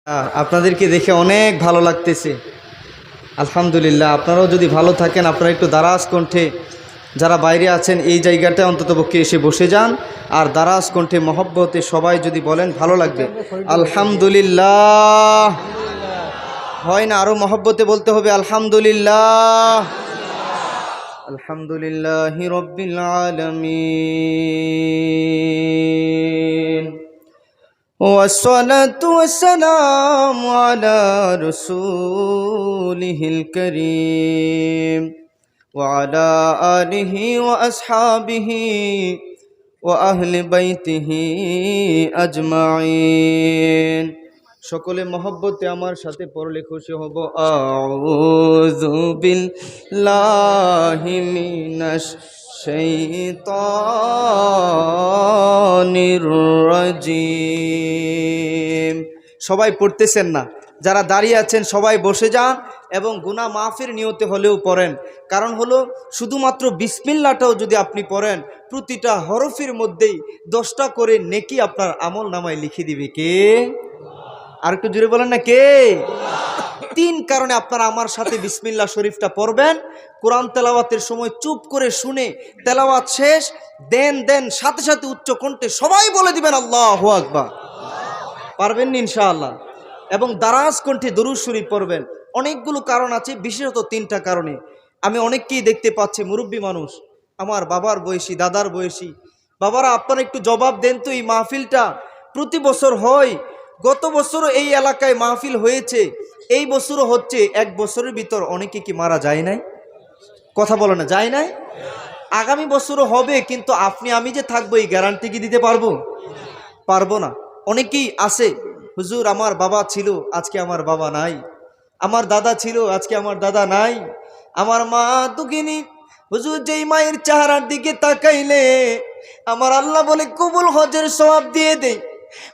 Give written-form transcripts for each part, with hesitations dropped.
আপনাদেরকে দেখে অনেক ভালো লাগতেছে। আলহামদুলিল্লাহ। আপনারাও যদি ভালো থাকেন, আপনারা একটু দারাজ কণ্ঠে যারা বাইরে আছেন এই জায়গাটা অন্ততপক্ষে এসে বসে যান, আর দারাজ কণ্ঠে মহব্বতে সবাই যদি বলেন ভালো লাগবে। আলহামদুলিল্লাহ। হয় না, আরও মহব্বতে বলতে হবে আলহামদুলিল্লাহ। আলহামদুলিল্লাহি রাব্বিল আলামিন। والصلاة والسلام على رسوله الكريم وعلى آله وأصحابه وأهل بيته أجمعين। সকলে মহব্বতে আমার সাথে পড়লে খুশি হব। আউযু বিল্লাহি মিনাশ শাইতানির রাজিম। সবাই পড়তেছেন না, যারা দাঁড়িয়ে আছেন সবাই বসে যান এবং গুনাহ মাফের নিয়তে হলেও পড়েন। কারণ হলো শুধুমাত্র বিসমিল্লাহটাও যদি আপনি পড়েন, প্রতিটা হরফের মধ্যেই 10টা করে নেকি আপনার আমল নামায় লিখে দিবে কে? আর একটু জোরে বলেন না, কে? 3 কারণে আপনারা আমার সাথে বিসমিল্লাহ শরীফটা পড়বেন। কোরআন তেলাওয়াতের সময় চুপ করে শুনে তেলাওয়াত শেষ দেন সাথে সাথে উচ্চ কণ্ঠে সবাই বলে দিবেন আল্লাহু আকবার। পারবেন না ইনশাআল্লাহ। এবং দারাজ কণ্ঠে দরুদ শরীফ পড়বেন। অনেকগুলো কারণ আছে, বিশেষত 3টা কারণে। আমি অনেককেই দেখতে পাচ্ছি মুরব্বী মানুষ, আমার বাবার বয়সী, দাদার বয়সী। বাবারা, আপনারা একটু জবাব দেন তো, এই মাহফিলটা প্রতি বছর হয়। গত বছরও এই এলাকায় মাহফিল হয়েছে, এই বছরও হচ্ছে। 1 বছরের ভিতর অনেকে কি মারা যায় নাই? কথা বলে না, যায় নাই? আগামী বছরও হবে, কিন্তু আপনি আমি যে থাকবো এই গ্যারান্টি কি দিতে পারবো? পারবো না। অনেকেই আছে, হুজুর আমার বাবা ছিল, আজকে আমার বাবা নাই। আমার দাদা ছিল, আজকে আমার দাদা নাই। আমার মা দুঃখিনী, হুজুর যেই মায়ের চেহারার দিকে তাকাইলে আমার আল্লাহ বলে কবুল হজের সওয়াব দিয়ে দেয়।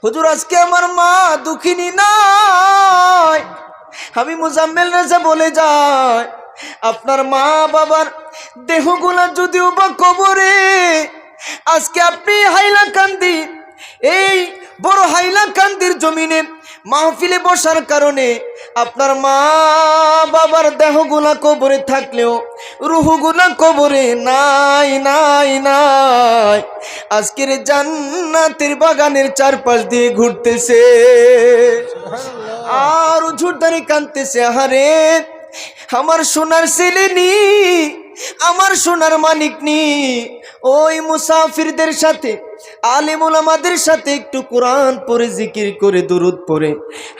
হুজুর আজকে আমার মা দুঃখিনী নাই। আমি মুজাম্মেল রেজা বলে যাই, আপনার মা বাবার দেহগুলা যদিও বা কবরে, আজকে আপনি হাইলাকান্দি, এই বড় হাইলাকান্দির জমিনে মাহফিলে বসার কারণে আপনার মা বাবার দেহগুলা কবরে থাকলেও রুহগুলা কবরে নাই নাই নাই। আজকের জান্নাতের বাগানের চারপাশ দিয়ে ঘুরতেছে আর ঝুরদারে কাঁদতেছে। আহারে আমার সোনার ছেলে নি, আমার সোনার মানিক নি। ওই মুসাফিরদের সাথে, আলেম ওলামাদের সাথে একটু কোরআন পড়ে, জিকির করে, দুরুদ পড়ে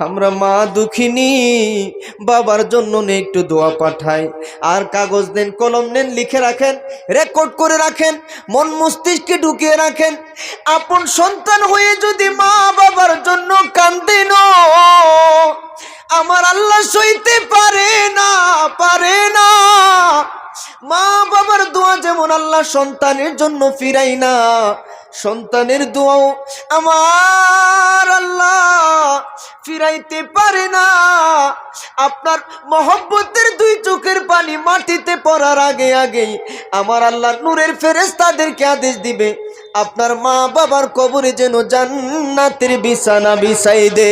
আমরা মা দুঃখিনী বাবার জন্য একটু দোয়া পাঠাই। আর কাগজ দেন, কলম নেন, লিখে রাখেন, রেকর্ড করে রাখেন, মন মস্তিষ্কে ঢুকিয়ে রাখেন। আপন সন্তান হয়ে যদি মা বাবার জন্য কান্দেন, আমার আল্লাহ সইতে পারে না, পারে না। মা বাবার দোয়া যেমন আল্লাহ সন্তানের জন্য ফিরাই না, সন্তানের দোয়াও আমার আল্লাহ ফিরাইতে পারে না। আপনার মহব্বতের 2 চোখের পানি মাটিতে পড়ার আগে আগেই আমার আল্লাহ নূরের ফেরেশতাদেরকে আদেশ দিবে, আপনার মা বাবার কবরে যেন জান্নাতের বিছানা বিছাই দে।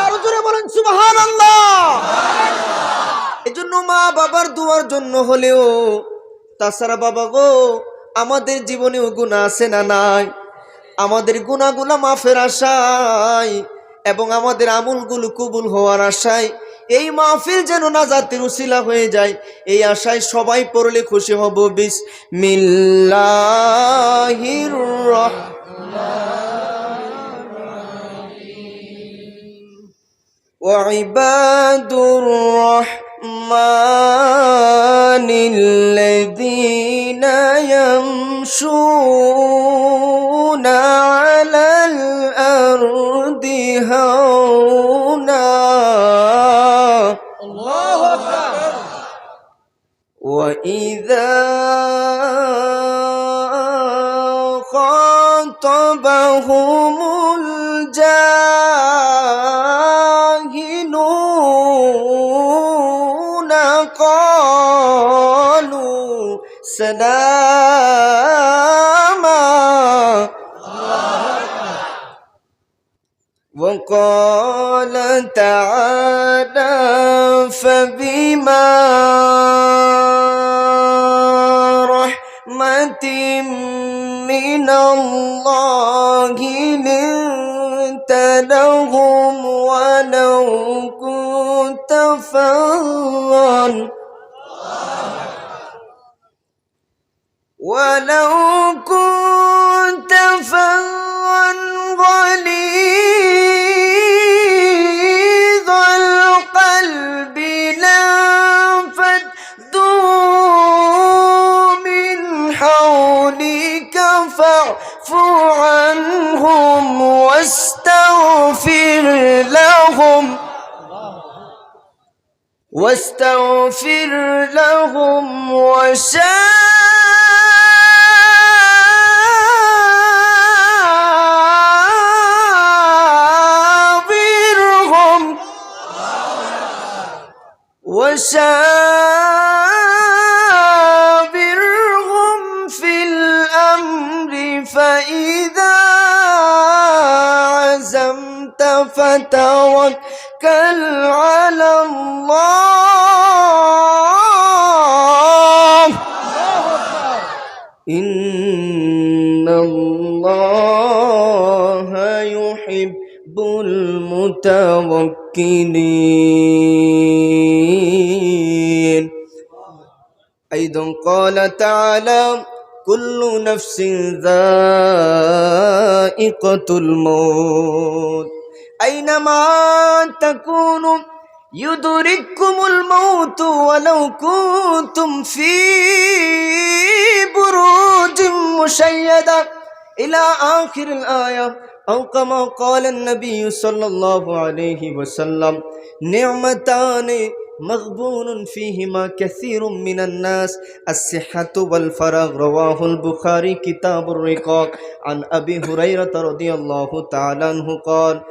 আরো জোরে বলেন সুবহানাল্লাহ। এজন্য মা বাবার দোয়ার জন্য হলেও, তাছাড়া বাবা গো, আমাদের জীবনেও গুনাহ আছে না নাই? আমাদের গুনাহগুলো মাফের আশায় এবং আমাদের আমলগুলো কবুল হওয়ার আশায় এই মাহফিল যেন নাজাতের উসিলা হয়ে যায়, এই আশায় সবাই পড়লে খুশি হব। বিসমিল্লাহির রাহমানির রাহিম। ওয়া ইবাদুর রাহমানিল্লাযীনা ইয়ামশুনা আলাল আরদি হাওনা। আল্লাহু আকবার। ওয়া ইযা খাতাবাহুমুল জাহিলুনা ক্বালু সালামা। قال تعالى فبما رحمة من الله لنت لهم ولو كنت فظا غليظ القلب لانفضوا من حولك فاعف عنهم واستغفر لهم وشاورهم في الأمر فإذا عزمت فتوكل على الله إن الله يحب المتوكلين. أيضا قال تعالى كل نفس ذائقة الموت أينما تكونوا يدرككم الموت ولو كنتم في بروج مشيدة إلى آخر الآية. أو كما قال النبي صلى الله عليه وسلم نعمتان مغبون فيهما كثير من الناس الصحة والفراغ رواه البخاري كتاب الرقاق. عن أبي هريرة رضي الله تعالى عنه قال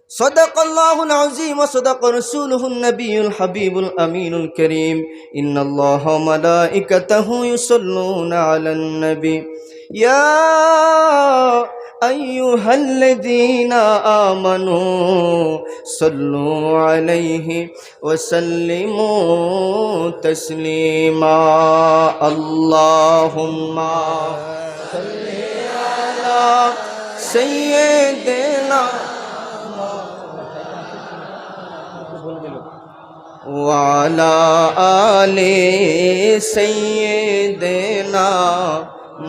صدق الله العظيم وصدق رسوله النبي الحبيب الأمين الكريم إن الله وملائكته يصلون على النبي يا أيها الذين آمنوا صلوا عليه وسلموا تسليما. اللهم صل على سيدنا وعلى آل سيدنا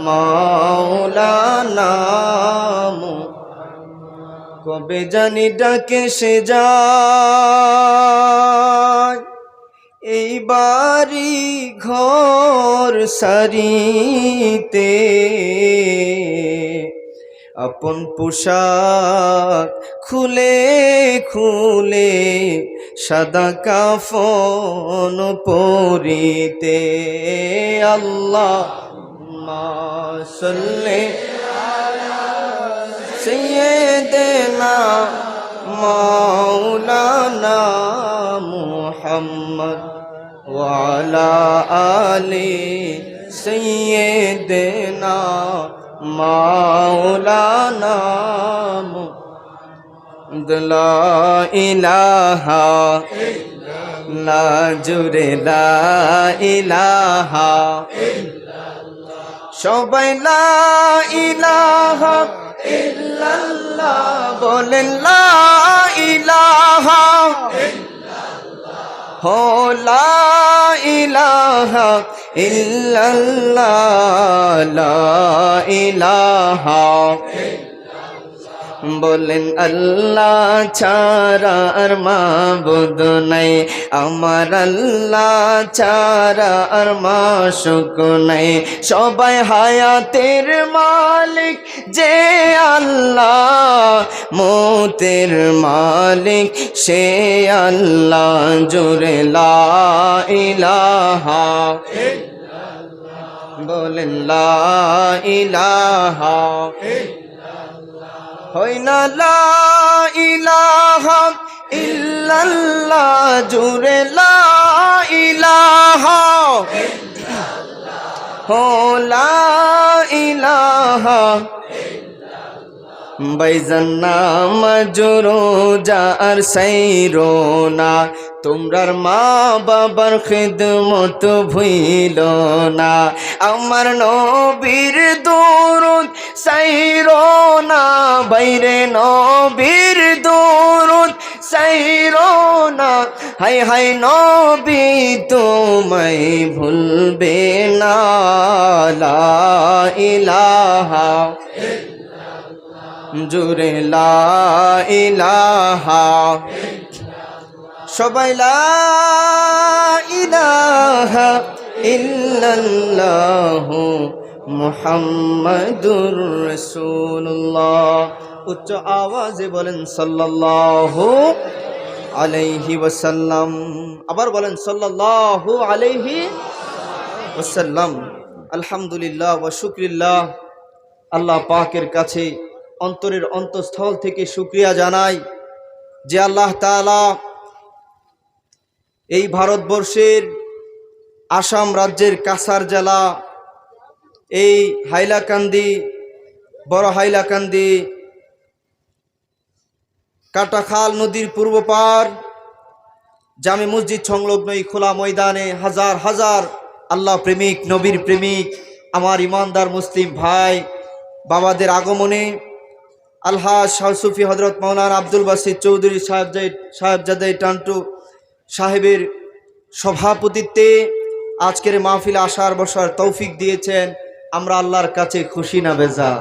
মাওলানা কবে জানি ডাকে সে যায় এই বাড়ি ঘর সারিতে আপন পোশাক খুলে খুলে সাদা কাফন পরিতে আল্লাহ সাল্লি আলা সাইয়্যিদিনা মাওলানা মুহাম্মদ ওয়া আলা আলি সাইয়্যিদিনা মাওলানা লা ইলাহা লা জুরে লা ইলাহা সবাই লা ইলাহা ইল্লাল্লাহ বলেন লা ইলাহা ইল্লাল্লাহ হো লা ইলাহা ইল্লাল্লাহ লা ইলাহা বলেন আল্লাহ ছাড়া আর মাবুদ নাই আমার আল্লাহ ছাড়া আর মাশুক নাই সবাই হায়াতের মালিক যে আল্লাহ মৌতের মালিক সে আল্লাহ জোরে লা ইলাহা বলেন লা ইলাহা হয় না লা ইলাহা ইল্লাল্লাহ জুরে লা ইলাহা হো লা ইলাহা বাইজান নামাজ রোজা আর সাইরো না, তোমরার মা বাবার খিদমত ভুইল না। আমার নবীর দুরুদ সাইরো না, বাইরে নবীর দুরুদ সাইরো না। হায় হায় নবী তোমায় ভুলবে না, লা ইলাহা জুরে লা ইলাহা, সবাই লা ইলাহা ইল্লাল্লাহু মুহাম্মাদুর রাসূলুল্লাহ। উচ্চ আওয়াজে বলেন সাল্লাল্লাহু আলাইহি ওয়াসাল্লাম। আবার বলেন সাল্লাল্লাহু আলাইহি ওয়াসাল্লাম। আলহামদুলিল্লাহ ওয়া শুকরিল্লাহ, আল্লাহ পাকের কাছে অন্তরের অন্তঃস্থল থেকে শুকরিয়া জানাই যে আল্লাহ তাআলা এই ভারতবর্ষের আসাম রাজ্যের কাছাড় জেলা এই হাইলাকান্দি, বড় হাইলাকান্দি কাটাখাল নদীর পূর্ব পার জামে মসজিদ সংলগ্ন এই খোলা ময়দানে হাজার হাজার আল্লাহ প্রেমিক, নবীর প্রেমিক, আমার ইমানদার মুসলিম ভাই বাবাদের আগমনে আলহাজ শাহ সুফি হজরত মাওলানা আব্দুল বাসিত চৌধুরী সাহেবজাদে টান্টু সাহেবের সভাপতিত্বে আজকের মাহফিলে আসার বসার তৌফিক দিয়েছেন। আমরা আল্লাহর কাছে খুশি না বেজার?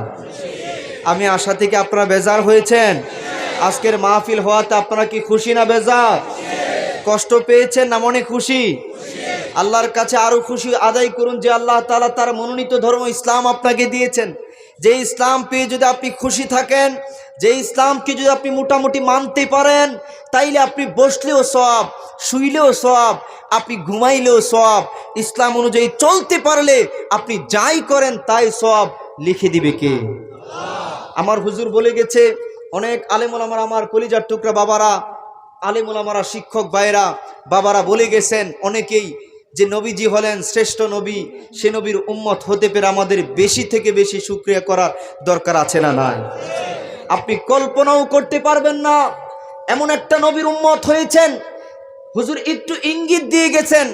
আমি আশা থেকে আপনারা বেজার হয়েছেন? আজকের মাহফিল হওয়াতে আপনারা কি খুশি না বেজার? কষ্ট পেয়েছেন না মনে খুশি? আল্লাহর কাছে আরো খুশি আদায় করুন যে আল্লাহ তাআলা তার মনোনীত ধর্ম ইসলাম আপনাকে দিয়েছেন। যে ইসলাম পেয়ে যদি আপনি খুশি থাকেন, যে ইসলামকে যদি আপনি মোটামুটি মানতে পারেন, তাইলে আপনি বসলেও সওয়াব, শুইলেও সওয়াব, আপনি ঘুমাইলেও সওয়াব। ইসলাম অনুযায়ী চলতে পারলে আপনি যাই করেন তাই সওয়াব লিখে দিবে কে? আমার হুজুর বলে গেছে, অনেক আলেম ওলামারা, আমার কলিজার টুকরা বাবারা, আলেম ওলামারা, শিক্ষক ভাইরা, বাবারা বলে গেছেন অনেকেই যে নবীজি হলেন শ্রেষ্ঠ নবী। সে নবীর উম্মত হতে পেরে আমাদের বেশি থেকে বেশি শুকরিয়া করার দরকার আছে না নাই? আপনি কল্পনাও করতে পারবেন না এমন একটা নবীর উম্মত হয়েছেন। হুজুর একটু ইঙ্গিত দিয়ে গেছেন,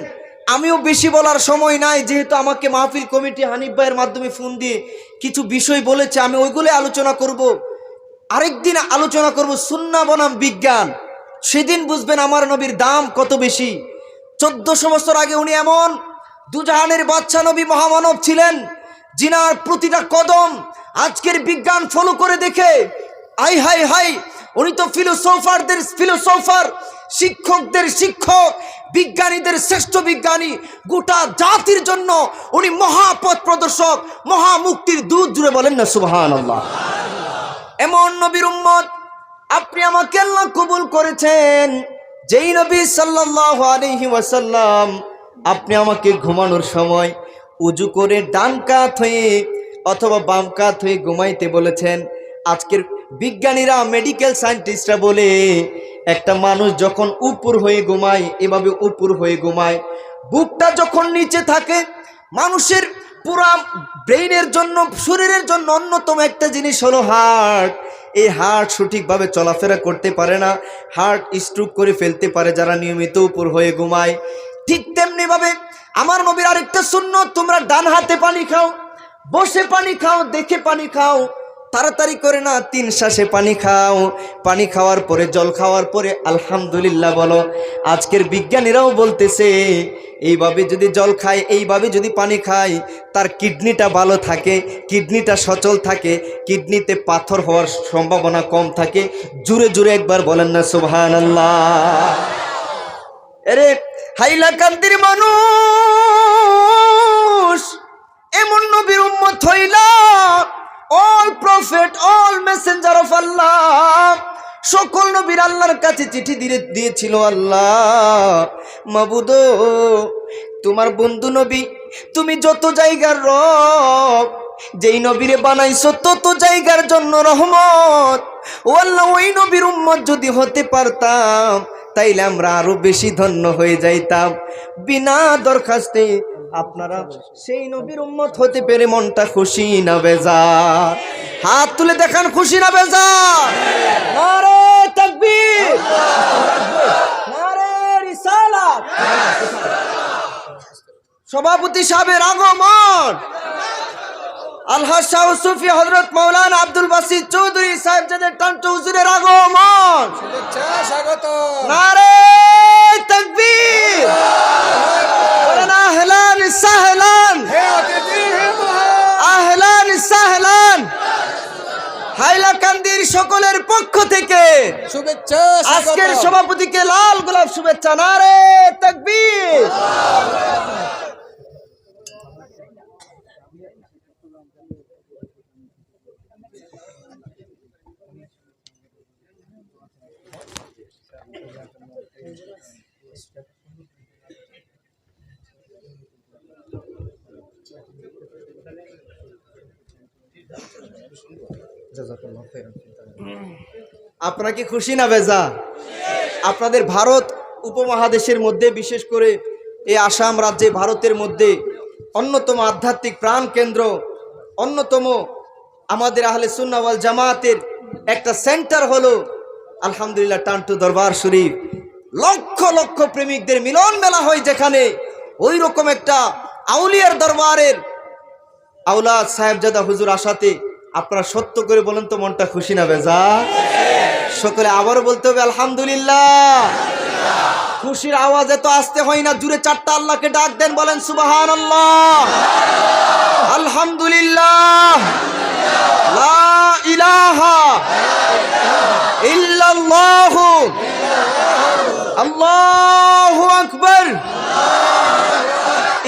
আমিও বেশি বলার সময় নাই, যেহেতু আমাকে মাহফিল কমিটি হানিফ ভাইয়ের মাধ্যমে ফোন দিয়ে কিছু বিষয় বলেছে, আমি ওইগুলো আলোচনা করব। আরেকদিন আলোচনা করব সুন্নাহ বনাম বিজ্ঞান, সেদিন বুঝবেন আমার নবীর দাম কত বেশি। 1400 বছর আগে উনি এমন দুজাহানের বাদশা নবী মহামানব ছিলেন, জিনার প্রতিটা কদম আজকের বিজ্ঞান ফলো করে দেখে আই হাই হাই, উনি তো ফিলোসোফার, শিক্ষকদের শিক্ষক, বিজ্ঞানীদের শ্রেষ্ঠ বিজ্ঞানী, গোটা জাতির জন্য উনি মহাপথ প্রদর্শক, মহামুক্তির দূত। জুড়ে বলেন না সুবহানাল্লাহ। এমন নবীর উম্মত আপনি আমাকে আল্লাহ কবুল করেছেন, যেই নবী সাল্লাল্লাহু আলাইহি ওয়াসাল্লাম আপনি আমাকে ঘুমানোর সময় উজু করে ডান কাত হয়ে অথবা বাম কাত হয়ে ঘুমাইতে বলেছেন। আজকের বিজ্ঞানীরা, মেডিকেল সায়েন্টিস্টরা বলে একটা মানুষ যখন উপর হয়ে ঘুমায়, এভাবে উপর হয়ে ঘুমায়, বুকটা যখন নিচে থাকে, মানুষের পুরা ব্রেইনের জন্য, শরীরের জন্য অন্যতম একটা জিনিস হলো হার্ট। এই হার্ট সঠিকভাবে চলাফেরা করতে পারে না, হার্ট স্ট্রোক করে ফেলতে পারে যারা নিয়মিত উপর হয়ে ঘুমায়। ঠিক তেমনি ভাবে আমার নবীর আরেকটা সুন্নাত, তোমরা ডান হাতে পানি খাও, বসে পানি খাও, দেখে পানি খাও, তাড়াতাড়ি করে না, 3 শ্বাসে পানি খাও। পানি খাওয়ার পরে, জল খাওয়ার পরে আলহামদুলিল্লাহ বলো। আজকের বিজ্ঞানীরাও বলতেছে এইভাবে যদি জল খায়, এইভাবে যদি পানি খায়, তার কিডনিটা ভালো থাকে, কিডনিটা সচল থাকে, কিডনিতে পাথর হওয়ার সম্ভাবনা কম থাকে। জুড়ে জুড়ে একবার বলেন না সুবহানাল্লাহ। আরে হাইলাকান্দির মানুষ এমন নবীর উম্মত হইলা, all prophet, all messenger of Allah, সকল নবীর আল্লাহর কাছে চিঠি দিয়েছিল, আল্লাহ মাবুদ তোমার বন্ধু নবী, তুমি যত জায়গার রব, যেই নবীরে বানাইছো তত জায়গার জন্য রহমত। ও আল্লাহ, ওই নবীর উম্মত যদি হতে পারতাম তাইলে আমরা আরো বেশি ধন্য হয়ে যাইতাম। বিনা দরখাস্তে আপনারা সেই নবীর উম্মত হতে পেরে মনটা খুশি না বেজার? হাত তুলে দেখান, খুশি না বেজার? নারে তাকবীর, নারে রিসালাত। সভাপতি সাহেবের আগমন, আলহাজ শাহ সুফি হযরত মাওলানা আব্দুল বাসিত চৌধুরী সাহেব যাদের টান্টু হুজুরের আগমন, শুভেচ্ছা স্বাগত। নারে তাকবীর, আহলান সাহলান, আহলান সাহলান। হাইলাকান্দির সকলের পক্ষ থেকে শুভেচ্ছা। আজকের সভাপতিকে লাল গোলাপ শুভেচ্ছা। নারে তাকবীর। আপনারা কি খুশি না বেজা? আপনাদের ভারত উপমহাদেশের মধ্যে, বিশেষ করে এই আসাম রাজ্যে, ভারতের মধ্যে অন্যতম আধ্যাত্মিক প্রাণ কেন্দ্র, অন্যতম আমাদের আহলে সুন্নাহ ওয়াল জামাতের একটা সেন্টার হলো আলহামদুলিল্লাহ টান্টু দরবার শরীফ। লক্ষ লক্ষ প্রেমিকদের মিলন মেলা হয় যেখানে, ওই রকম একটা আউলিয়ার দরবারের আওলাদ সাহেবজাদা হুজুর আসাতে আপনারা সত্য করে বলেন তো মনটা খুশি না বেজা? সকলে আবারও বলতে হবে আলহামদুলিল্লাহ। খুশির আওয়াজ এত আসতে হয় না, জুড়ে চারটা আল্লাহকে ডাক দেন, বলেন সুবহানাল্লাহ, আলহামদুলিল্লাহ, লা ইলাহা ইল্লাল্লাহ, আল্লাহু আকবার।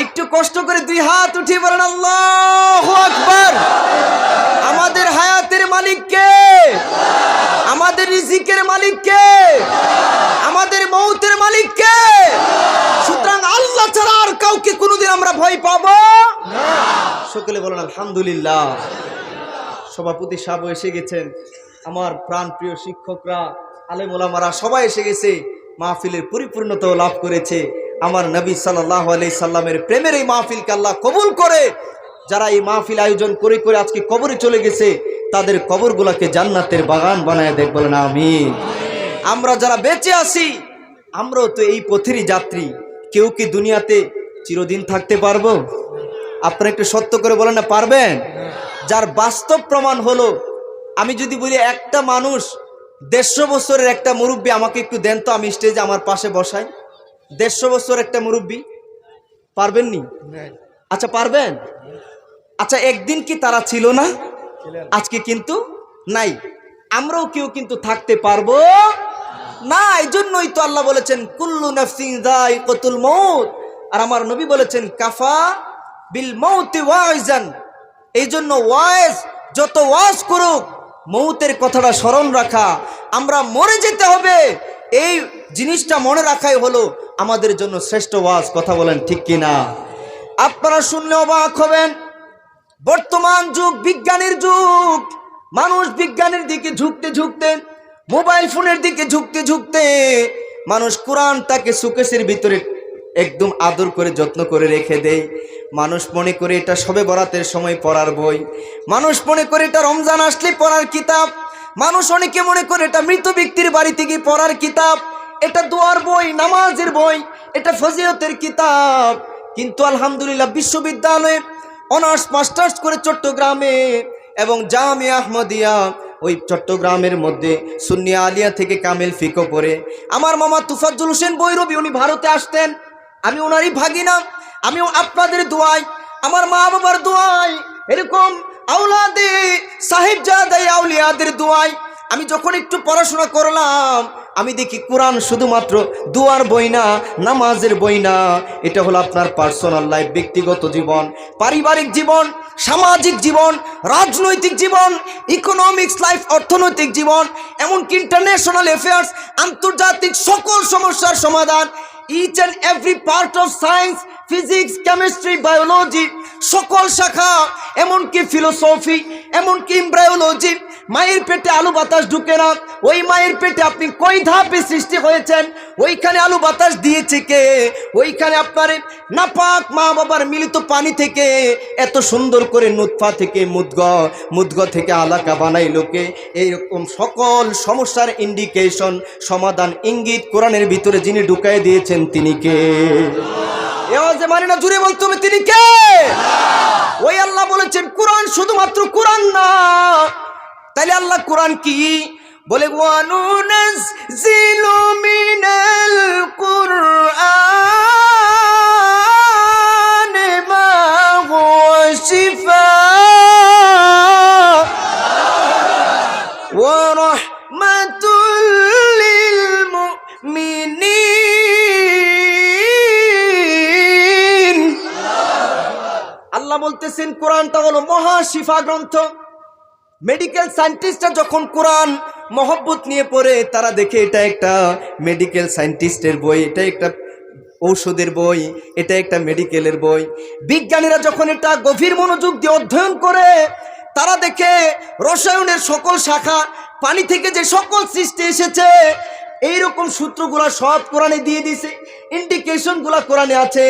একটু কষ্ট করে দুই হাত উঠিয়ে বলেন আল্লাহু আকবার। আমাদের হায়াতের মালিক কে? আমাদের রিজিকের মালিক কে? আমাদের মৌতের মালিক কে? সুতরাং আল্লাহ ছাড়া আর কাউকে কোনোদিন আমরা ভয় পাবো না। সকলে বলেন আলহামদুলিল্লাহ। সভাপতি সাহেব এসে গেছেন, আমার প্রাণ প্রিয় শিক্ষকরা, আলেম ওলামারা সবাই এসে গেছে। মাহফিলের পরিপূর্ণতাও লাভ করেছে। আমার নবী সাল্লাল্লাহু আলাইহি সাল্লামের প্রেমের এই মাহফিলকে আল্লাহ কবুল করে। যারা এই মাহফিল আয়োজন করে করে আজকে কবরে চলে গেছে, তাদের কবরগুলোকে জান্নাতের বাগান বানায় দেখ, বলেন আমিন। আমরা যারা বেঁচে আছি, আমরাও তো এই পথেরই যাত্রী। কেউ কি দুনিয়াতে চিরদিন থাকতে পারবো? আপনারা একটু সত্য করে বলেন না, পারবেন? যার বাস্তব প্রমাণ হলো, আমি যদি বলি একটা মানুষ 150 বছরের একটা মুরব্বী, আমাকে একটু দেন তো, আমি স্টেজে আমার পাশে বসাই। 150 বছর একটা মুরব্বী, পারবেন নি? আচ্ছা পারবেন? আচ্ছা একদিন কি তারা ছিল না? আজকে কিন্তু নাই। আমরাও কেউ কিন্তু থাকতে পারবো না। এই জন্যই তো আল্লাহ বলেছেন কুল্লু নাফসিন যায়িকাতুল মউত, আর আমার নবী বলেছেন কাফা বিল মউতি ওয়াইজান। এই জন্য ওয়াজ যত ওয়াজ করুক, মৌতের কথাটা স্মরণ রাখা, আমরা মরে যেতে হবে, এই জিনিসটা মনে রাখাই হলো আমাদের জন্য শ্রেষ্ঠ ওয়াজ। কথা বলেন ঠিক কিনা? আপনারা শুনলে অবাক হবেন, বর্তমান যুগ বিজ্ঞানের যুগ। মানুষ বিজ্ঞানের দিকে ঝুঁকতে ঝুঁকতে, মোবাইল ফোনের দিকে ঝুঁকতে ঝুঁকতে, মানুষ কোরআনটাকে সুকেশের ভিতরে একদম আদর করে যত্ন করে রেখে দেয়। মানুষ মনে করে এটা শবে বরাতের সময় পড়ার বই, মানুষ মনে করে এটা রমজান আসলে পড়ার কিতাব, মানুষ অনেকে মনে করে এটা মৃত ব্যক্তির বাড়ি থেকে পড়ার কিতাব, এটা দোয়ার বই, নামাজের বই, এটা ফজিলতের কিতাব। কিন্তু আলহামদুলিল্লাহ বিশ্ববিদ্যালয়ে অনার্স মাস্টার্স করে চট্টগ্রামে এবং জামিয়া আহমদিয়া ওই চট্টগ্রামের মধ্যে সুন্নিয়া আলিয়া থেকে কামেল ফিকো পড়ে আমার মামা তুফাজ্জল হোসেন বৈরবী, উনি ভারতে আসতেন, আমি ওনারই ভাগিনা। আমিও আপনাদের দোয়ায়, আমার মা বাবার দোয়ায়, এরকম আওলাদে সাহেবজাদে আউলিয়াদের দোয়ায় আমি যখন একটু পড়াশোনা করলাম, আমি দেখি কোরআন শুধুমাত্র দুয়ার বই না, নামাজের বই না, এটা হলো আপনার পার্সোনাল লাইফ, ব্যক্তিগত জীবন, পারিবারিক জীবন, সামাজিক জীবন, রাজনৈতিক জীবন, ইকোনমিক্স লাইফ, অর্থনৈতিক জীবন, এমনকি ইন্টারন্যাশনাল অ্যাফেয়ার্স, আন্তর্জাতিক সকল সমস্যার সমাধান, each and every part of science, physics, chemistry, biology, সকল শাখা, এমনকি ফিলোসফি, এমনকি এমব্রায়োলজি, মায়ের পেটে আলু বাতাস ঢুকে না, ওই মায়ের পেটে আপনি কই ধাপে সৃষ্টি হয়েছেন, ওইখানে আলু বাতাস দিয়েছে কে? ওইখানে আপনার নাপাক মা বাবার মিলিত পানি থেকে এত সুন্দর করে নুতফা থেকে মুদগ থেকে আলাকা বানাইলো কে? এইরকম সকল সমস্যার ইন্ডিকেশন, সমাধান, ইঙ্গিত কোরআনের ভিতরে যিনি ঢুকাই দিয়েছেন তিনি কে? এওয়াজে মানি না, জুড়ে বলতে হবে তিনি কে? ওই আল্লাহ বলেছেন কোরআন শুধুমাত্র কোরআন না। তাইলে আল্লাহ কোরআন কি বলে? ওয়ানুনাজ্জিলু মিনাল কুরআনি মা হুয়া শিফাআ ওয়া রাহমাতুল লিল মুমিনিন। আল্লাহ বলতেছেন কোরআনটা হলো মহা শিফা গ্রন্থ। মেডিকেল সায়েন্টিস্টরা যখন কোরআন মহব্বত নিয়ে পড়ে, তারা দেখে এটা একটা মেডিকেল সায়েন্টিস্টের বই, এটা একটা ঔষধের বই, এটা একটা মেডিকেলের বই। বিজ্ঞানীরা যখন এটা গভীর মনোযোগ দিয়ে অধ্যয়ন করে, তারা দেখে রসায়নের সকল শাখা, পানি থেকে যে সকল সৃষ্টি এসেছে, এইরকম সূত্রগুলা সব কোরআনে দিয়ে দিছে, ইন্ডিকেশনগুলা কোরআনে আছে।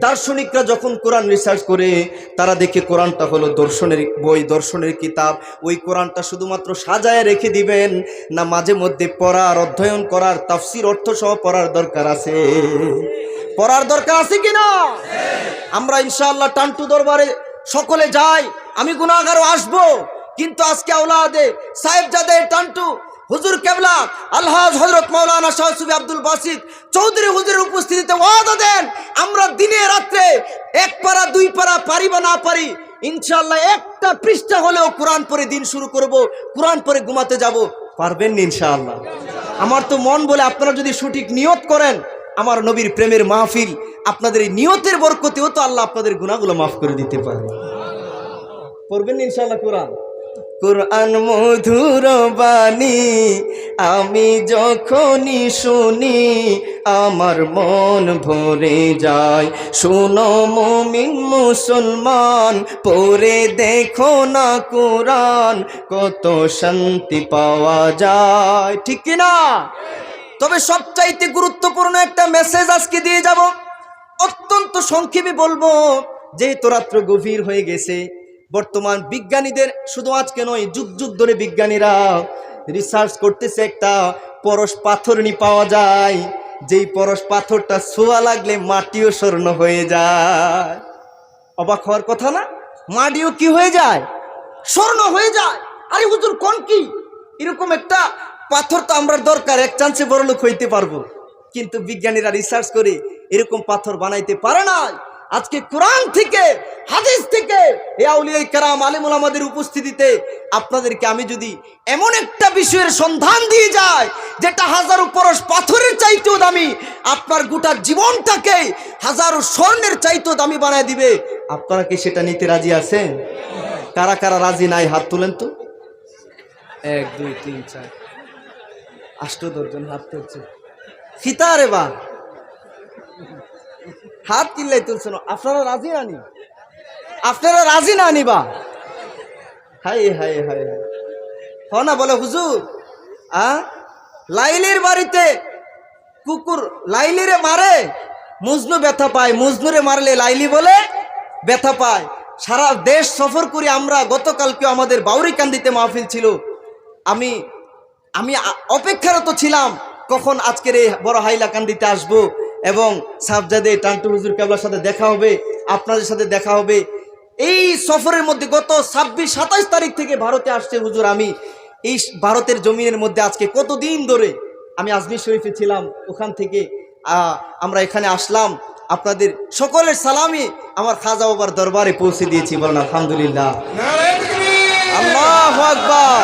দার্শনিকরা যখন কোরআন রিসার্চ করে, তারা দেখে কোরআনটা হলো দর্শনের বই, দর্শনের কিতাব। ওই কোরআনটা শুধুমাত্র সাজায় রেখে দিবেন না, মাঝে মধ্যে পড়ার, অধ্যয়ন করার, তাফসীর অর্থ সহ পড়ার দরকার আছে? পড়ার দরকার আছে কিনা? আমরা ইনশাআল্লাহ টান্টু দরবারে সকলে যাই, আমি গুনাহগারও আসবো, কিন্তু আজকে আওলাদে সাহেবজাদে টান্টু হুজুর কেবলা আলহাজ হযরত মাওলানা শাহ সুফি আব্দুল বাসিত চৌধুরী হুজুরের উপস্থিতিতে ওয়াদা দেন, আমরা দিনে রাত্রে এক পারা দুই পারা পারি বা না পারি, ইনশাআল্লাহ একটা পৃষ্ঠা হলেও কোরআন পড়ে দিন শুরু করব, কোরআন পড়ে ঘুমাতে যাব। পারবেন না ইনশাআল্লাহ? আমার তো মন বলে আপনারা যদি সঠিক নিয়ত করেন, আমার নবীর প্রেমের মাহফিল, আপনাদের এই নিয়তের বরকতেও তো আল্লাহ আপনাদের গুনাহগুলো মাফ করে দিতে পারে। পড়বেন না ইনশাআল্লাহ কোরআন? কোরআন মধুর বাণী আমি যখনই শুনি, আমার মন ভরে যায়। শোনো মুমিন মুসলমান, পড়ে দেখো না কোরআন, কত শান্তি পাওয়া যায়, ঠিক কিনা? তবে সবচাইতে গুরুত্বপূর্ণ একটা মেসেজ আজকে দিয়ে যাব, অত্যন্ত সংক্ষেপে বলবো, যেহেতু রাত্র গভীর হয়ে গেছে। বর্তমান বিজ্ঞানীদের, শুধু আজকে নয়, যুগ যুগ ধরে বিজ্ঞানীরা রিসার্চ করতেছে, একটা পরশ পাথর পাওয়া যায়, যেই পরশ পাথরটা ছোঁয়া লাগলে মাটিও স্বর্ণ হয়ে যায়। অবাক হওয়ার কথা না? মাটিও কি হয়ে যায়? স্বর্ণ হয়ে যায়। আরে হুজুর কোন কি? এরকম একটা পাথর তো আমরা দরকার, এক চান্সে বড়লোক হইতে পারবো, কিন্তু বিজ্ঞানীরা রিসার্চ করে এরকম পাথর বানাইতে পারে না। আজকে কোরআন থেকে, হাদিস থেকে, এই আউলিয়া কেরাম, আলেম ওলামাদের উপস্থিতিতে আপনাদেরকে আমি যদি এমন একটা বিষয়ের সন্ধান দিয়ে যাই, যেটা হাজারো পরশ পাথরের চাইতেও দামি, আপনার গোটা জীবনটাকে হাজারো স্বর্ণের চাইতেও দামি বানায় দিবে, আপনারা কি সেটা নিতে রাজি আছেন? কারা কারা রাজি নাই হাত তুলেন তো। 1 2 3 4 8 10 জন হাত তুলছে। ফিতারে বা হাত কিল্লাই তুলছেন, আপনারা রাজি নানি? আপনারা রাজি না নিবা? হাই হাই হাই হ না বলে হুজুর, লাইলির বাড়িতে কুকুর লাইলিরে মারে, মজনু ব্যথা পায়, মজনুরে মারলে লাইলি বলে ব্যথা পায়। সারা দেশ সফর করি আমরা। গতকালকে আমাদের বাউরিকান্দিতে মাহফিল ছিল, আমি আমি অপেক্ষারত ছিলাম কখন আজকের এই বড় হাইলাকান্দিতে আসবো এবং সাহেবজাদে টান্টু হুজুর কেবলার সাথে দেখা হবে, আপনাদের সাথে দেখা হবে। এই সফরের মধ্যে গত 26-27 তারিখ থেকে ভারতে আসছে হুজুর। আমি এই ভারতের জমিনের মধ্যে আজকে কতদিন ধরে আমি আজমির শরীফে ছিলাম, ওখান থেকে আমরা এখানে আসলাম। আপনাদের সকলের সালামি আমার খাজা বাবার দরবারে পৌঁছে দিয়েছি, বলেন আলহামদুলিল্লাহ। আল্লাহু আকবার,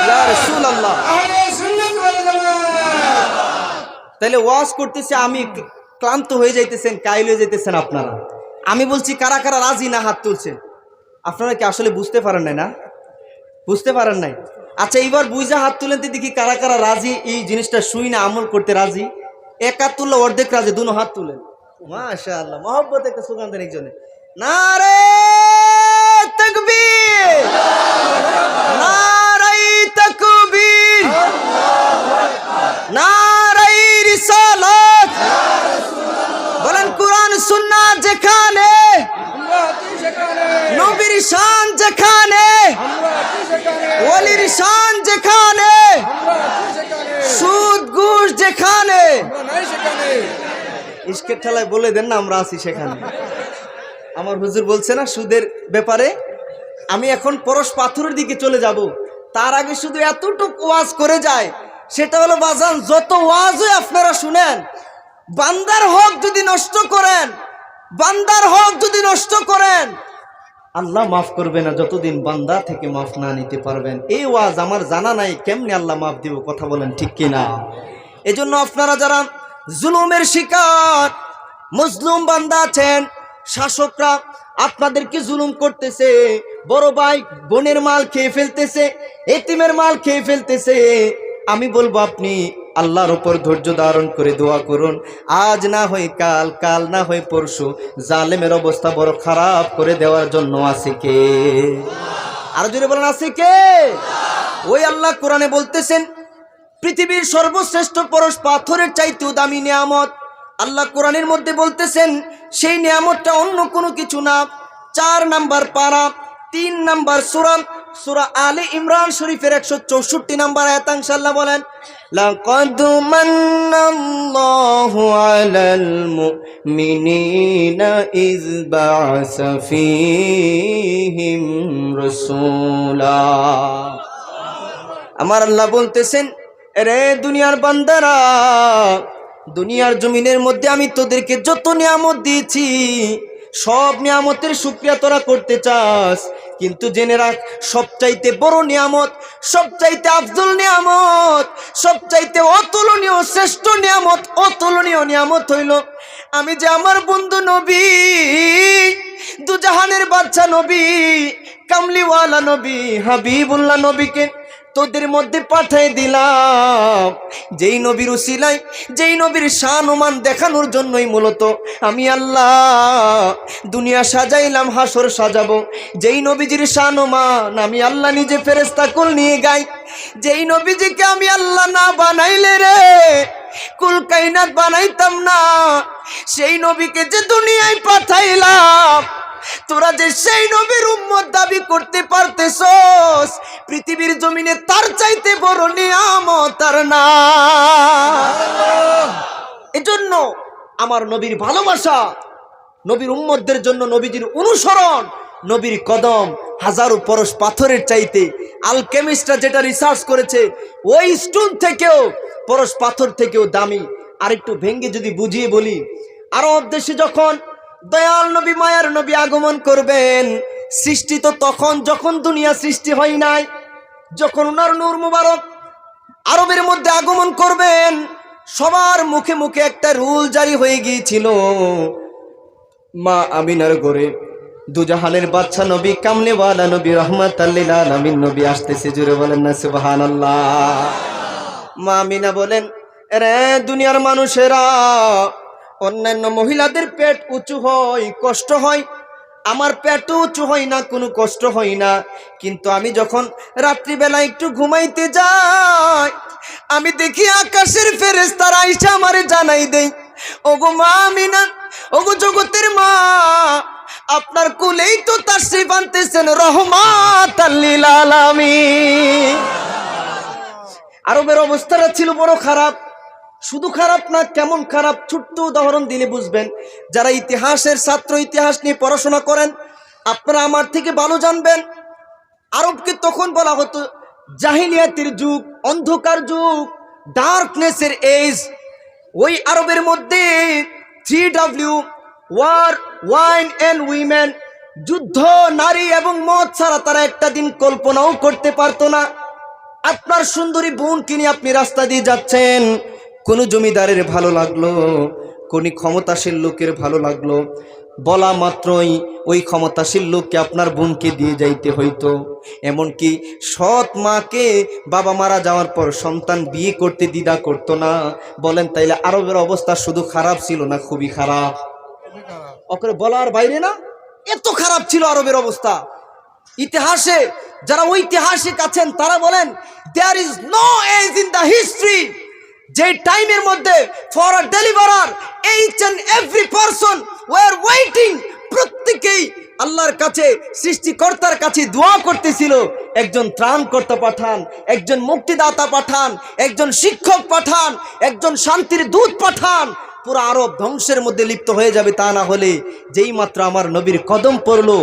ইয়া রাসূলুল্লাহ। তাহলে ওয়াজ করতেছে, আমি ক্লান্ত হয়ে যাইতেছেন, কাইল হয়ে যাইতেছেন আপনারা। আমি বলছি কারা কারা রাজি না হাত তুলছেন। আপনারা কি আসলে বুঝতে পারেন নাই? না বুঝতে পারেন নাই? আচ্ছা এইবার বুঝা হাত তুলেন তো দেখি কারা কারা রাজি, এই জিনিসটা শুই না আমল করতে রাজি। এক হাত তুললে অর্ধেক রাজি, দুনো হাত তুলেন। মাশাআল্লাহ, মহব্বত একটা সুগন্ধ একজনে। নারে তাকবীর, নারায়ে তাকবীর, নারায়ে রিসালাত। বলেন কোরআন সুন্নাহ যেখানে, নবীর শান যেখানে, ওলির শান যেখানে, সুদ ঘুষ যেখানে, ইশকের ঠেলায় বলে দেন না আমরা আছি সেখানে। আমার হুজুর বলছে না সুদের ব্যাপারে, আমি এখন পরশ পাথরের দিকে চলে যাব, তার আগে শুধু এতটুকু ওয়াজ করে যায়, সেটা হলো বাজান যত ওয়াজই আপনারা শুনেন, বান্দার হক যদি নষ্ট করেন, বান্দার হক যদি নষ্ট করেন, আল্লাহ মাফ করবে না যতদিন বান্দা থেকে মাফ না নিতে পারবেন। এই ওয়াজ আমার জানা নাই কেমনে আল্লাহ মাফ দিব, কথা বলেন ঠিক কিনা? এজন্য আপনারা যারা জুলুমের শিকার মজলুম বান্দা আছেন, শাসকরা আপনাদেরকে জুলুম করতেছে, বড় ভাই বোনের মাল খেয়ে ফেলতেছে, এতিমের মাল খেয়ে ফেলতেছে, আমি বলবো আপনি আল্লাহর উপর ধৈর্য ধারণ করে দোয়া করুন। আজ না হয় কাল, কাল না হয় পরশু জালেমের অবস্থা বড় খারাপ করে দেওয়ার জন্য আছে কে? আর জোরে বলেন আছে কে? ওই আল্লাহ কোরআনে বলতেছেন পৃথিবীর সর্বশ্রেষ্ঠ পরশ পাথরের চাইতেও দামি নিয়ামত। আল্লাহ কোরআনের মধ্যে বলতেছেন সেই নিয়ামতটা অন্য কোনো কিছু না। 4 নাম্বার পারা 3 নাম্বার সূরা, সূরা আলে ইমরান শরীফের 164 নাম্বার আয়াত ইনশাআল্লাহ বলেন, লাকাদ মান্নাল্লাহু আলাল মুমিনিনা ইয বা'সা ফীহিম রাসূলা। আমার আল্লাহ বলতেছেন, রে দুনিয়ার বান্দারা, দুনিয়ার জমিনের মধ্যে আমি তোদেরকে যত নিয়ামত দিয়েছি, সব নিয়ামতের শুকরিয়া তোরা করতে চাস, কিন্তু জেনে রাখ সবচাইতে বড় নিয়ামত, সবচাইতে আফজল নিয়ামত, সবচাইতে অতুলনীয় শ্রেষ্ঠ নিয়ামত, অতুলনীয় নিয়ামত হইল আমি যে আমার বন্ধু নবী, দুজাহানের বাদশা নবী, কামলিওয়ালা নবী, হাবিবুল্লাহ নবীকে তোদের মধ্যে পাঠাই দিলাম। যেই নবীর উসিলায়, যেই নবীর শান ও মান দেখানোর জন্যই মূলত আমি আল্লাহ দুনিয়া সাজাইলাম, হাসর সাজাবো। যেই নবীজির শান ও মান আমি আল্লাহ নিজে ফেরেশতা কুল নিয়ে গাই। যেই নবীজিকে আমি আল্লাহ না বানাইলে রে কুল কায়নাত বানাইতাম না, সেই নবীকে যে দুনিয়ায় পাঠাইলাম, তোরা যে সেই নবীর উম্মত দাবি করতে পারতেছস, পৃথিবীর জমিনে তার চাইতে বড় নিয়ামত আর না। এজন্য আমার নবীর ভালোবাসা, নবীর উম্মতদের জন্য নবীজির অনুসরণ, নবীর কদম হাজারো পরশ পাথরের চাইতে, আলকেমিস্টরা যেটা রিসার্চ করেছে ওই স্টোন থেকেও, পরশ পাথর থেকেও দামি। আরেকটু ভেঙ্গে যদি বুঝিয়ে বলি, আরব দেশে যখন দয়াল নবী মায়ার নবী আগমন করবেন, সৃষ্টি তো তখন যখন দুনিয়া সৃষ্টি হয় নাই, যখন ওনার নূর মুবারক আরবের মধ্যে আগমন করবেন, সবার মুখে মুখে একটা রুল জারি হয়ে গিয়েছিল, মা আমিনার ঘরে দুজাহানের বাদশা নবী, কামলিওয়ালা নবী, রাহমাতাল লিল আলামিন নবী আসতেছে। জোরে বলেন না সুবহানাল্লাহ। মা আমিনা বলেন, রে দুনিয়ার মানুষেরা, অন্যান্য মহিলাদের পেট উঁচু হয়, কষ্ট হয়, আমার পেটও উঁচু হয় না, কোনো কষ্ট হয় না, কিন্তু আমি যখন রাত্রিবেলা একটু ঘুমাইতে যাই, আমি দেখি আকাশের ফেরেশতারা আইসা আমারে জানাই দেই, ওগো মা আমিনা, ওগো জগতের মা, আপনার কোলেই তো তাশরীফ আনতেছেন রাহমাতাল লিল আলামিন। আরবের অবস্থাটা ছিল বড় খারাপ। শুধু খারাপ না, কেমন খারাপ ছোট্ট উদাহরণ দিলে বুঝবেন। যারা ইতিহাসের ছাত্র, ইতিহাস নিয়ে পড়াশোনা করেন, আপনারা আমার থেকে ভালো জানবেন। আরবকে তখন বলা হতো জাহিলিয়াতের যুগ, অন্ধকার যুগ, ডার্কনেসের এজ। ওই আরবের মধ্যে 3W, war, wine and women, যুদ্ধ, নারী এবং মদ ছাড়া তারা একটা দিন কল্পনাও করতে পারতো না। আপনার সুন্দরী বোনকে নিয়ে আপনি রাস্তা দিয়ে যাচ্ছেন, কোনো জমিদারের ভালো লাগলো, কোন ক্ষমতাশীল লোকের ভালো লাগলো, বলা মাত্রই ওই ক্ষমতাশীল লোককে আপনার বোনকে দিয়ে যাইতে হইতো। এমনকি সৎ মাকে বাবা মারা যাওয়ার পর সন্তান বিয়ে করতে দ্বিধা করতো না। বলেন তাইলে আরবের অবস্থা শুধু খারাপ ছিল না খুবই খারাপ? ওকে বলার বাইরে না, এত খারাপ ছিল আরবের অবস্থা। ইতিহাসে যারা ঐতিহাসিক আছেন তারা বলেন there is no age in the history, যে টাইমের মধ্যে for a deliverer each and every person were waiting, প্রত্যেকেই আল্লাহর কাছে সৃষ্টিকর্তার কাছে দোয়া করতেছিল একজন ত্রাণকর্তা পাঠান, একজন মুক্তিদাতা পাঠান, একজন শিক্ষক পাঠান, একজন শান্তির দূত পাঠান। পুরো আরব ধ্বংসের মধ্যে লিপ্ত হয়ে যাবে, তা না হলে যেই মাত্র আমার নবীর কদম পড়লো,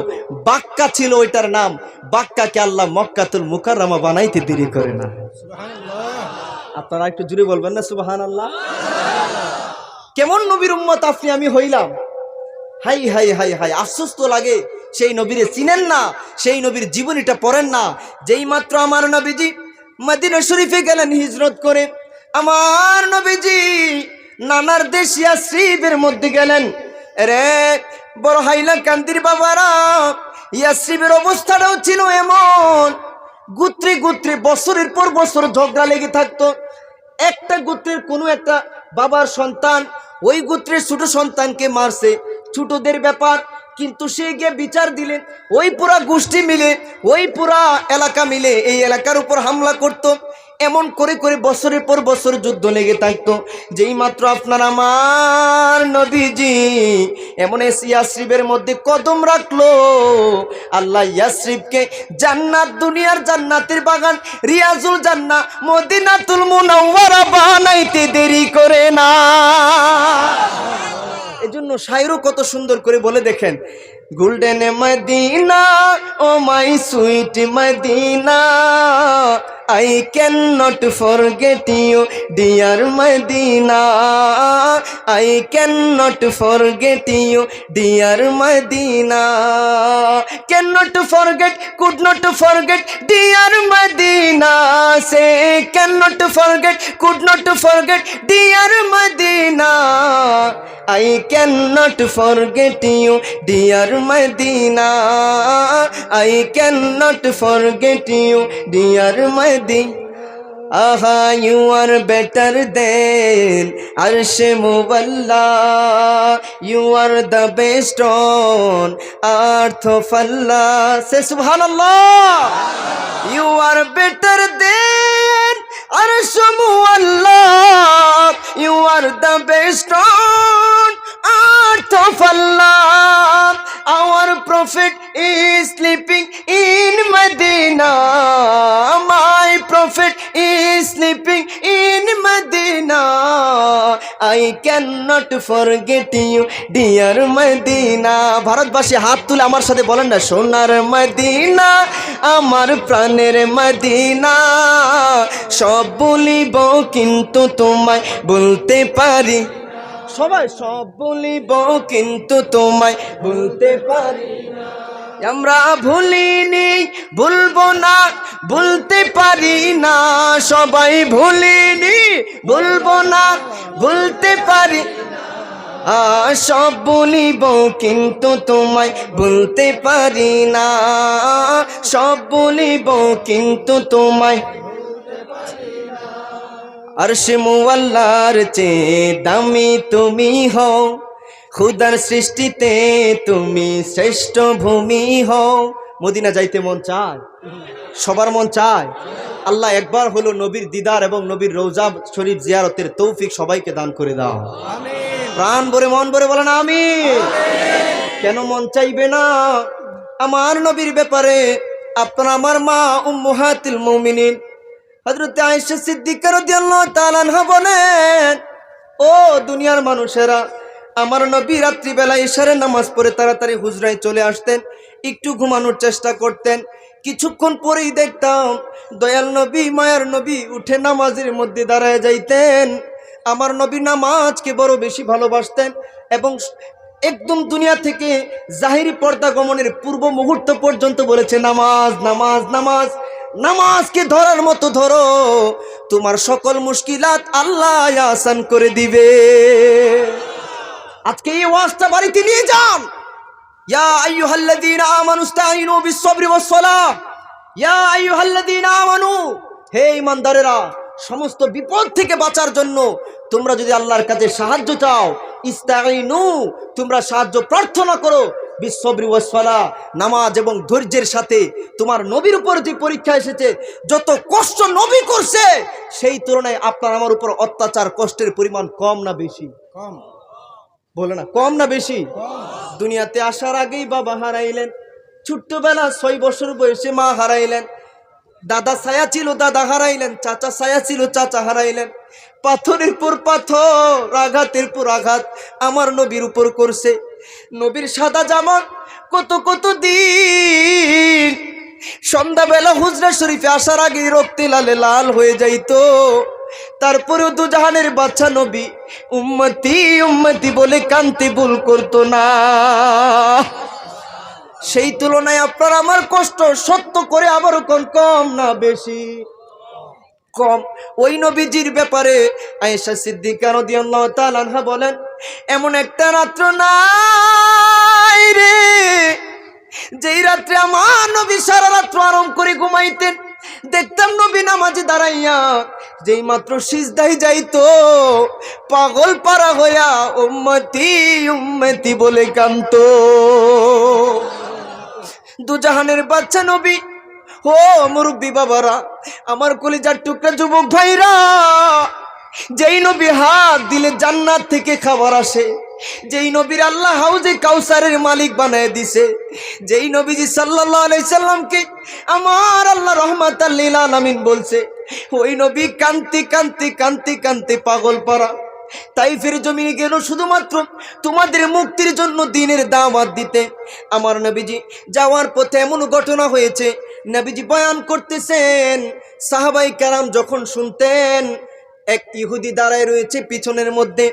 বাক্কা ছিল ওইটার নাম, বাক্কাকে আল্লাহ মক্কাতুল মুকাররমা বানাইতে দেরি করে না। আপনারা একটু জুড়ে বলবেন না সুবহানাল্লাহ। কেমন নবীর উম্মত আপনি আমি হইলাম। হাই হাই হাই হাই, আফসোস তো লাগে, সেই নবীরে চিনেন না, সেই নবীর জীবনীটা পড়েন না। যেই মাত্র আমার নবীজি মদিনা শরীফে গেলেন হিজরত করে, আমার নবীজি নানার দেশ ইয়াসরিবের মধ্যে গেলেন। রে বড় হাইলা কান্দির বাবারা, ইয়াসরিবের অবস্থাটাও ছিল এমন, গোত্রে গোত্রে বছরের পর বছর ঝগড়া লেগে থাকতো। একটা গোত্রের কোনো একটা বাবার সন্তান ওই গোত্রের ছোট সন্তানকে মারছে, ছোটদের ব্যাপার, কিন্তু সে গিয়ে বিচার দিলেন, ওই পুরা গোষ্ঠী মিলে, ওই পুরা এলাকা মিলে এই এলাকার উপর হামলা করত। এমন করে করে বছরের পর বছর যুদ্ধ লেগে থাকতো। যেই মাত্র আপনার আমার নবীজি এমন ইয়াসরিবের মধ্যে কদম রাখলো, আল্লাহ ইয়াসরিবকে জান্নাত, দুনিয়ার জান্নাতের বাগান, রিয়াজুল জান্নাহ, মদিনাতুল মুনাওয়ারা বানাইতে দেরি করে না। এজন্য শায়রও কত সুন্দর করে বলে দেখেন, golden Medina o my sweet Medina, I cannot forget you dear Medina, I cannot forget you dear Medina, cannot forget, could not forget dear Medina, say cannot forget, could not forget dear Medina, I cannot forget you dear Medina, I cannot forget you dear Medina. Aha, you are better than Arsh Muwalla, you are the best on earth of Allah. Say Subhanallah. You are better than Arsh Muwalla, you are the best on earth of Allah. Our prophet is sleeping in Medina, my prophet is sleeping in Medina, I cannot forget you dear Medina. ভারতবাসী হাত তুলে আমার সাথে বলেন না, সোনার Medina আমার প্রাণের মদিনা, সব বলিব কিন্তু তোমায় বলতে পারি, সবাই সব বলিব কিন্তু তোমায় বলতে পারি না। আমরা ভুলিনি, ভুলবো না, ভুলতে পারি না, সবাই ভুলিনি, ভুলবো না, ভুলতে পারি, সব বলিব কিন্তু তোমায় বলতে পারি না, সব বলিব কিন্তু তোমায়। আরশ মুআল্লার চেয়ে দামি তুমি হও, খুদার সৃষ্টিতে তুমি শ্রেষ্ঠ ভূমি হও। মদিনা যাইতে মন চায়, সবার মন চায়। আল্লাহ একবার হলো নবীর দিদার এবং নবীর রওজা শরীফ জিয়ারতের তৌফিক সবাইকে দান করে দাও, প্রাণ ভরে মন ভরে বলেন আমিন। কেন মন চাইবে না আমার নবীর ব্যাপারে? আপনারা আমার মা উম্মাহাতুল মুমিনিন হযরত আয়েশা সিদ্দিকা রাদিয়াল্লাহু তাআলা আনহা বলেন, ও দুনিয়ার মানুষেরা, আমার নবী রাত্রিবেলা ইশারের নামাজ পড়ে তাড়াতাড়ি হুজরায় চলে আসতেন, একটু ঘুমানোর চেষ্টা করতেন। কিছুক্ষণ পরেই দেখতাম দয়াল নবী, মায়ার নবী উঠে নামাজের মধ্যে দাঁড়ায় যাইতেন। আমার নবী নামাজকে বড় বেশি ভালোবাসতেন এবং একদম দুনিয়া থেকে জাহিরি পর্দা গমনের পূর্ব মুহূর্ত পর্যন্ত বলেছে, নামাজ নামাজ নামাজ, নামাজকে ধরার মতো ধরো, তোমার সকল মুশকিলাত আল্লাহ আসান করে দিবে। আজকে এই ওয়াজটা বাড়িতে নিয়ে যান। ইয়া আইয়ুহাল্লাযীনা আমানু ইসতাঈনু বিস-সাবরি ওয়াস-সালাহ, ইয়া আইয়ুহাল্লাযীনা আমানু, হে ঈমানদারেরা, সমস্ত বিপদ থেকে বাঁচার জন্য তোমরা যদি আল্লাহর কাছে সাহায্য চাও, ইস্তাঈনু, তোমরা সাহায্য প্রার্থনা করো, বিসসবরি ওয়াসসালাহ, নামাজ এবং ধৈর্যের সাথে। তোমার নবীর উপর যে পরীক্ষা এসেছে, যত কষ্ট নবী করছে সেই তুলনায় আপনার আমার উপর অত্যাচার কষ্টের পরিমাণ কম না বেশি? কম। বলে না কম না বেশি? কম। দুনিয়াতে আসার আগেই বাবা হারাইলেন, ছোট্টবেলা 6 বছর বয়সে মা হারাইলেন, দাদা ছায়া ছিল দাদা হারাইলেন, চাচা ছায়া ছিল চাচা হারাইলেন। পাথরের পর পাথর, আঘাতের পর আঘাত আমার নবীর উপর করছে। নবীর সাদা জামা কত কত দিন সন্ধ্যাবেলা হুজরা শরীফে আসার আগে রক্তে লালে লাল হয়ে যাইতো। তারপরেও দুজাহানের বাচ্চা নবী উম্মতি উম্মতি বলে কান্তে ভুল করতো না। সেই তুলনায় আপনার আমার কষ্ট সত্য করে আবারও কম না বেশি? কম। ওই নবীজির ব্যাপারে আয়েশা সিদ্দিকা রাদিয়াল্লাহু তাআলা আনহা বলেন, এমন একটা রাত্র নাই রে যেই রাত্রে আমার নবী সারা রাত্র আরাম করে ঘুমাইতেন। দেখতাম নবী নামাজে দাঁড়াইয়া যেই মাত্র সিজদায় যাইতো, পাগল পারা হইয়া উম্মতি উম্মতি বলে কাঁদতো। দুজাহানের বাচ্চা নবী, ও মুরব্বী বাবারা, আমার কলিজার টুকরা যুবক ভাইরা, যেই নবী হাত দিলে জান্নাত থেকে খাবার আসে, যেই নবীর আল্লাহ হাউজে কাউসারের মালিক বানায় দিছে, যেই নবীজি সাল্লাল্লাহু আলাইহি সাল্লামকে আমার আল্লাহ রাহমাতাল লিল আলামিন বলছে, ওই নবী কান্তি কান্তি কান্তি কান্তি পাগল পারা তাইফের জমিনে গেল শুধুমাত্র তোমাদের মুক্তির জন্য, দ্বীনের দাওয়াত দিতে। আমার নবীজি যাওয়ার পথে এমন ঘটনা হয়েছে, নবীজি বয়ান করতেছেন, সাহাবাই কেরাম যখন শুনতেন, এক ইহুদি দাঁড়ায় রয়েছে পিছনের মধ্যে।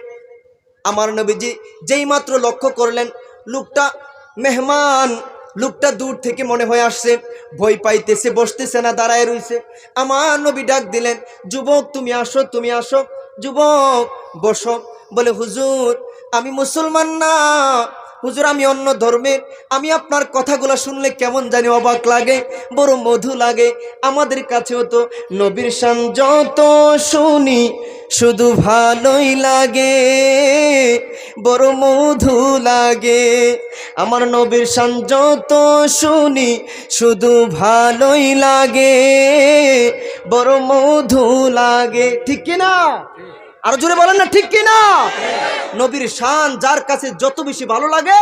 আমার নবীজি যেই মাত্র লক্ষ্য করলেন লোকটা মেহমান, লোকটা দূর থেকে মনে হয়ে আসছে, ভয় পাইতেছে, বসতেছে না, দাঁড়ায় রয়েছে। আমার নবী ডাক দিলেন, যুবক তুমি আসো, তুমি আসো, যুবক বসো। বলে, হুজুর আমি মুসলমান না, হুজুর আমি অন্য ধর্মের, আমি আপনার কথাগুলো শুনলে কেমন জানি অবাক লাগে, বড় মধু লাগে। আমাদের কাছেও তো নবীর শান যত শুনি শুধু ভালোই লাগে, বড় মধু লাগে। আমার নবীর শান যত শুনি শুধু ভালোই লাগে, বড় মধু লাগে। ঠিক কিনা? আরো জোরে বলেন না ঠিক কিনা? নবীর শান যার কাছে যত বেশি ভালো লাগে,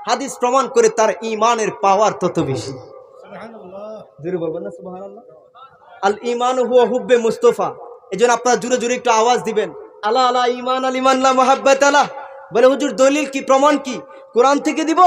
হাদিস প্রমাণ করে তার ঈমানের পাওয়ার তত বেশি। সুবহানাল্লাহ। জোরে বলবেন না সুবহানাল্লাহ? আল ঈমান হুয়া হুব্বে মুস্তাফা। এজন্য আপনারা জোরে জোরে একটু আওয়াজ দিবেন, আলা আলা ঈমান আল ঈমান লা মুহাব্বাত আলা। বলে, হুজুর দলিল কি, প্রমাণ কি? কোরআন থেকে দিব?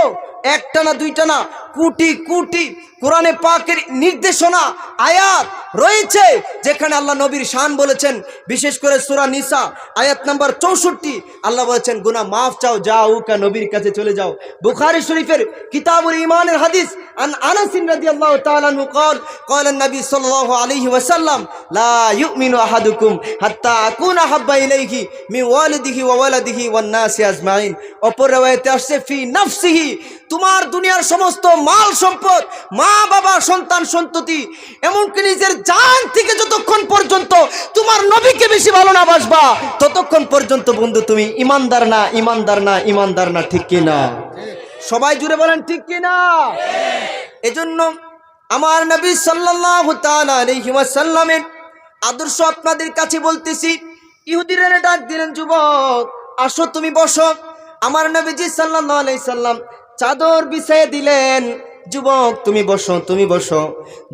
একটা না দুইটা না, কোটি কোটি কোরআনে পাকের নির্দেশনা আয়াত রয়েছে যেখানে আল্লাহ নবীর শান বলেছেন। বিশেষ করে সূরা নিসা আয়াত নাম্বার 64 আল্লাহ বলেছেন, গুনাহ মাফ চাও, যাও কা নবীর কাছে চলে যাও। বুখারী শরীফের কিতাবুল ঈমানের হাদিস আন আনাস রাদিয়াল্লাহু তাআলা আনহু قال قال النبي صلى الله عليه وسلم لا يؤمن احدكم حتى اكون احب اليه من والده وولده والناس اجمعين। অপর riwayate আসছে ফি নাফসিহি, তোমার দুনিয়ার সমস্ত মাল সম্পদ, মা বাবা, সন্তান সন্ততি, এমনকি নিজের জান থেকে যতক্ষণ পর্যন্ত তোমার নবীকে বেশি ভালো না বাসবা, ততক্ষণ পর্যন্ত বন্ধু তুমি ইমানদার না, ইমানদার না, ইমানদার না। ঠিক কি না? সবাই জুড়ে বলেন ঠিক কি না? এজন্য আমার নবী সাল্লাল্লাহু তাআলা আলাইহি ওয়াসাল্লামের আদর্শ আপনাদের কাছে বলতেছি। ইহুদিরা ডাক দিলেন, যুবক আসো তুমি বসো। আমার নবীজি সাল্লাল্লাহু আলাইহি সাল্লাম চাদর বিছিয়ে দিলেন, যুবক তুমি বসো, তুমি বসো।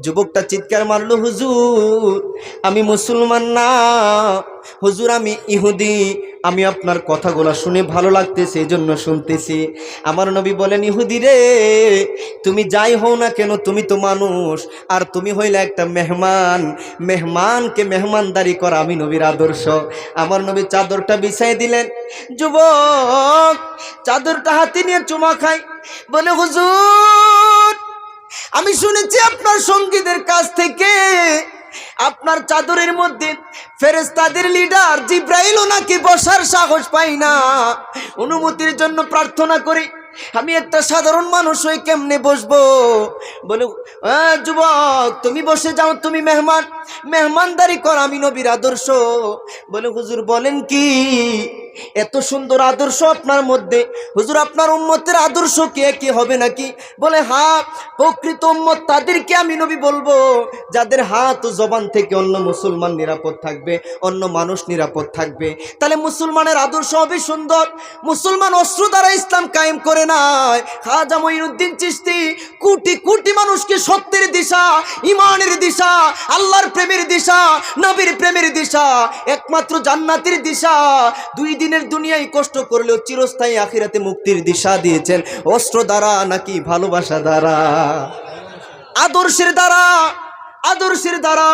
যুবকটা চিৎকার মারলো, হুজুর আমি মুসলমান না, হুজুর আমি ইহুদি, আমি আপনার কথাগুলো শুনে ভালো লাগতেছে এজন্য শুনতেছি। আমার নবী বলেন, ইহুদি রে তুমি যাই হও না কেন, তুমি তো মানুষ, আর তুমি হইলে একটা মেহমান, মেহমানকে মেহমানদারি করা আমি নবীর আদর্শ। আমার নবী চাদরটা বিছাই দিলেন, যুবক চাদরটা হাতে নিয়ে চুমা খাই, বলে, হুজুর আমি শুনেছি আপনার সঙ্গীদের কাছ থেকে আপনার চাদরের মধ্যে ফেরেশতাদের লিডার জিব্রাইলও নাকি বসার সাহস পাই না, অনুমতির জন্য প্রার্থনা করি, আমি একটা সাধারণ মানুষ হয়ে কেমনে বসবো? বলে, যুবক তুমি বসে যাও, তুমি মেহমান, মেহমানদারি কর আমি নবীর আদর্শ। বলে, হুজুর বলেন কি? এত সুন্দর আদর্শ আপনার মধ্যে, হুজুর আপনার উম্মতের আদর্শ কি হবে নাকি? বলে হ্যাঁ, প্রকৃত উম্মত তাদেরকে আমি নবী বলবো যাদের হাত ও জবান থেকে অন্য মুসলমান নিরাপদ থাকবে, অন্য মানুষ নিরাপদ থাকবে। তাহলে মুসলমানের আদর্শ হবে সুন্দর। মুসলমান অস্ত্র দ্বারা ইসলাম কায়েম করে নাই। খাজা মঈনুদ্দিন চিশতি কোটি কোটি মানুষকে সত্যের দিশা, ইমানের দিশা, আল্লাহর প্রেমের দিশা, নবীর প্রেমের দিশা, একমাত্র জান্নাতের দিশা, 2 দিনের দুনিয়ায় কষ্ট করলেও চিরস্থায়ী আখিরাতে মুক্তির দিশা দিয়েছেন। অস্ত্র দ্বারা নাকি ভালোবাসা দ্বারা? আদর্শের দ্বারা, আদর্শের দ্বারা।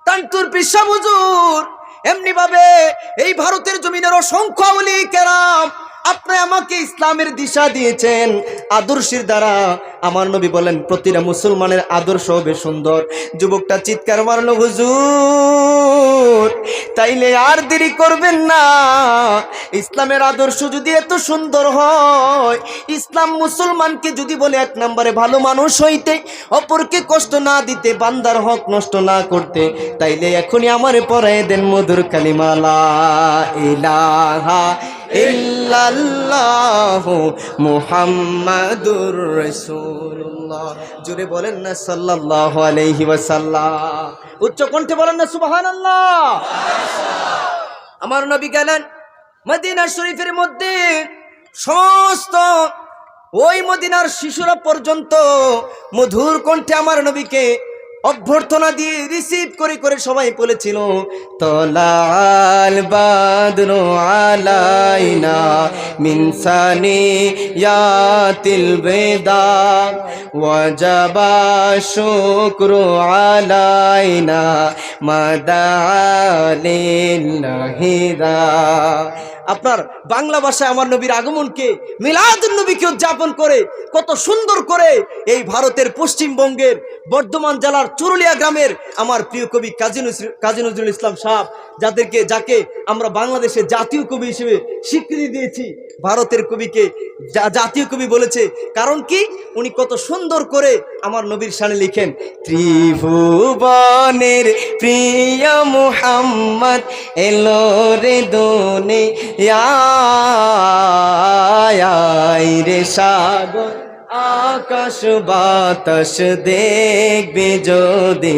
তান্তুর পিসা হুজুর এমনি ভাবে এই ভারতের জমিনের অসংখ্য ওলি কেরাম আপনি আমাকে ইসলামের দিশা দিয়েছেন আদর্শের দ্বারা। আমার নবী বলেন প্রতিটা মুসলমানের আদর্শ হবে সুন্দর। যুবকটা চিৎকার মারলো, হুজুর তাইলে আর দেরি করবেন না। ইসলামের আদর্শ যদি এত সুন্দর হয়, ইসলাম মুসলমানকে যদি বলে 1 নম্বরে ভালো মানুষ হইতে, অপরকে কষ্ট না দিতে, বান্দার হক নষ্ট না করতে, তাইলে এখনই আমারে পড়ায় দেন মধুর কালিমা লা ইলাহা ইল্লাল্লাহু মুহাম্মাদুর রাসূলুল্লাহ। জোরে বলেন না সাল্লাল্লাহু আলাইহি ওয়াসাল্লাম। উচ্চ কণ্ঠে বলেন না সুবহানাল্লাহ। আমার নবী গেলেন মদিনা শরীফের মধ্যে, সমস্ত ওই মদিনার শিশুরা পর্যন্ত মধুর কণ্ঠে আমার নবীকে অভ্যর্থনা দিয়ে রিসিভ করে করে সবাই বলেছিল, তলাল বাদরু আলাইনা মিন সানিয়াতিল বেদা ওয়াজাবা শুকরু আলাইনা মাদালিল্লাহিদা। আপনার বাংলা ভাষায় আমার নবীর আগমনকে, মিলাদুন নবীকে উদযাপন করে কত সুন্দর করে এই ভারতের পশ্চিমবঙ্গের বর্ধমান জেলার চুরুলিয়া গ্রামের আমার প্রিয় কবি কাজী নজরুল ইসলাম সাহেব, যাকে আমরা বাংলাদেশের জাতীয় কবি হিসেবে স্বীকৃতি দিয়েছি, ভারতের কবিকে জাতীয় কবি বলেছে। কারণ কি, উনি কত সুন্দর করে আমার নবীর শানে লিখেন, ত্রিভুবনের প্রিয় মুহাম্মদ এলো রে দুনিয়ায় রে সাগর আকাশ বাতাস দেখবে যদি